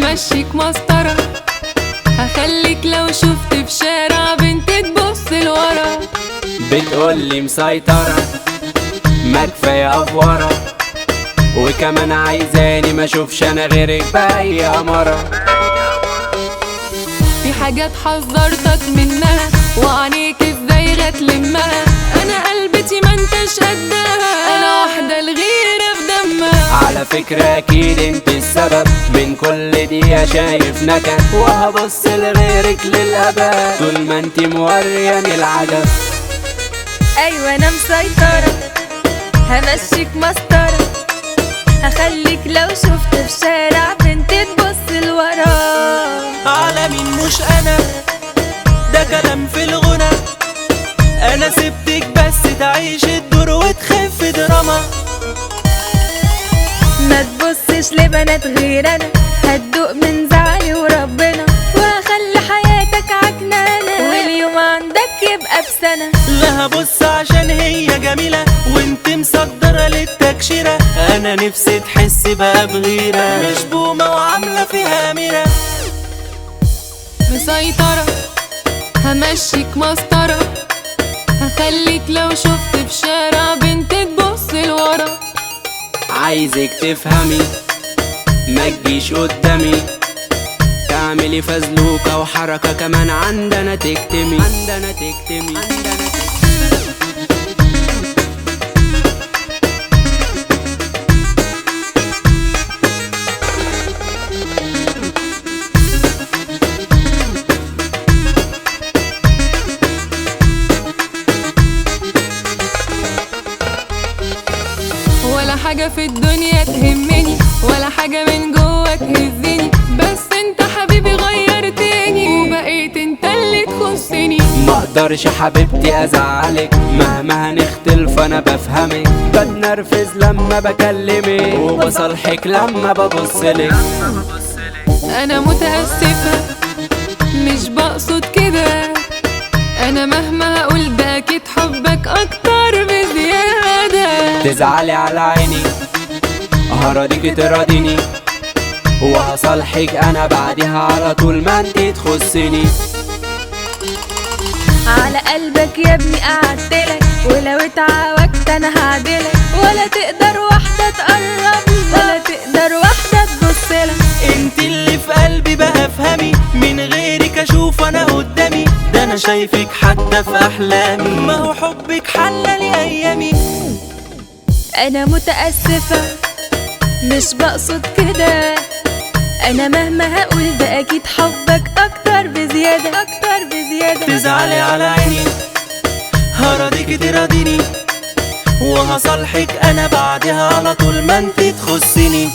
همشيك مسطرة، هخليك لو شفت في شارع بنت تبص لورا. بتقولي مسيطرة ما كفاية أفورة، وكمان عايزاني ما اشوفش انا غيرك بأي أمارة. في حاجات حذرتك منها وعينيك ازاي هتلمها، انا قلبتي ما انتش قدها، انا واحدة الغيرة في دمها. على فكرة اكيد انت السبب من كل دقيقة شايف نكد، وهبص لغيرك للأبد طول ما انت مورياني العجب. ايوه انا مسيطرة همشيك مسطرة، هخليك لو شفت في شارع بنت تبص لورا. على مين مش انا ده كلام في الغنى، انا سبتك بس تعيش الدور وتخف دراما. ما تبصش لبنات غير انا، هتدوق من زعلي وربنا، وهخلي حياتك عكنانة واليوم عندك يبقى بسنة. لا هبص عشان هي جميلة وانت مصدرة للتكشيرة، انا نفسي تحس بقى بغيرة مش بومة وعاملة فيها ميرة. مسيطرة همشيك مسطرة، هخليك لو شفت في شارع بنت تبص لورا. عايزك تفهمي ما تجيش قدامي، تعملي فزلوكة وحركة كمان عندنا تكتمي، عندنا تكتمي، عندنا تكتمي. ولا حاجة في الدنيا تهمني، ولا حاجة من جوا تهزني، بس انت حبيبي غيرتني وبقيت انت اللي تخصني. مقدرش حبيبتي ازعلك مهما هنختلف، انا بفهمك بتنرفز لما بكلمك وبصالحك لما ببصلك. انا متأسفة مش بقصد كده، انا مهما هقول ده اكيد حبك اكتر بزيادة. تزعلي على عيني هراضيكي تراضيني، وهصالحك انا بعدها على طول ما انتي تخصني. على قلبك يا ابني قعدتلك، ولو اتعوجت انا هعدلك، ولا تقدر واحدة تقرب ولا تقدر واحدة تبصلك. انت اللي في قلبي بقى افهمي، من غيرك اشوف انا قدامي، ده انا شايفك حتى في احلامي، ما هو حبك حلالي ايامي. انا متأسفة مش بقصد كده، انا مهما هقول ده اكيد حبك اكتر بزيادة اكتر بزيادة. تزعلي على عيني هراضيكي تراضيني، وهصالحك انا بعدها على طول ما انتي تخصني.